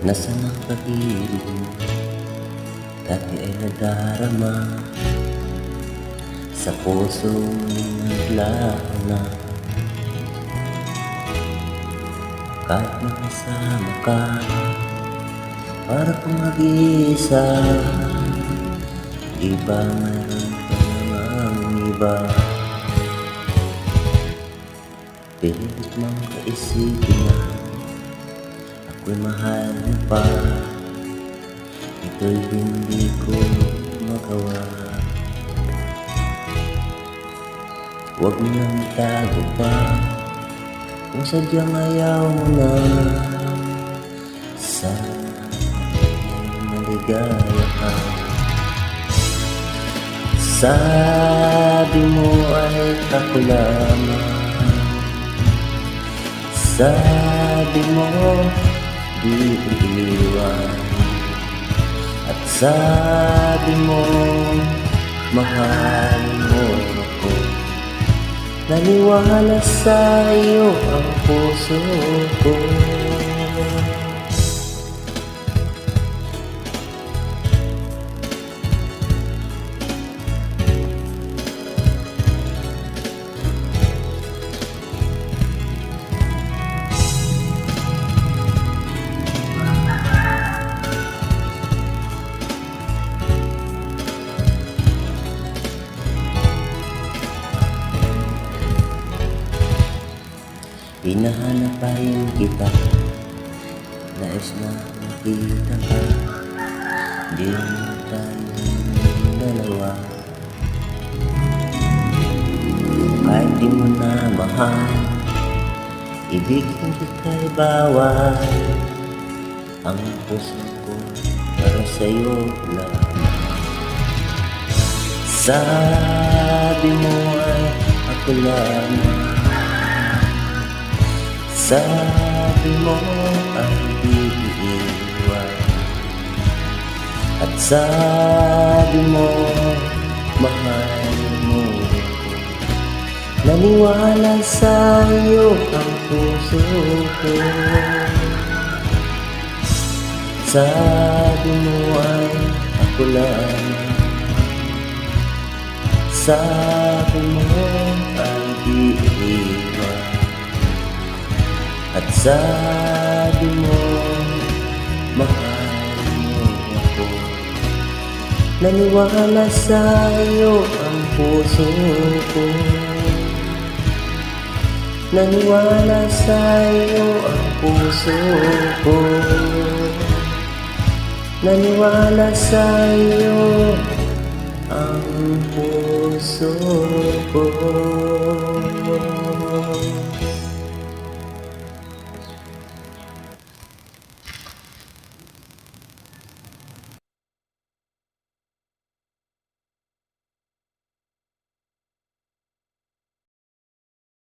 Nasa mga pag-ibig mo dati ay nadarama, sa puso naglaho na. Kahit makasama ka, para kung mag-iisa, di ba mayroon ka namang iba? Pilit mong kaisipin na ako'y mahal na pa, ito'y hindi ko magawa. Huwag mo nang itago pa kung sadyang ayaw mo na. Sana maligaya ka. Sabi mo ay ako lamang, sabi mo di iiwan, at sabi mo mahal mo ako. Naniwala sa iyo ang puso ko. Hinahanap pa rin kita, nais na makita ka. Di mo tayong dalawa, kahit di mo na mahal, ibigin kita'y bawal. Ang puso ko para sa'yo lamang. Sabi mo ay ako lamang, sabi mo ay di iiwan, at sabi mo mahal mo ako. Naniwala sa iyo ang puso ko. Sabi mo ay ako lamang, sabi mo ay di iiwan, at sabi mo mahal mo ako. Naniwala sa iyo ang puso ko. Naniwala sa iyo ang puso ko. Naniwala sa iyo ang puso ko.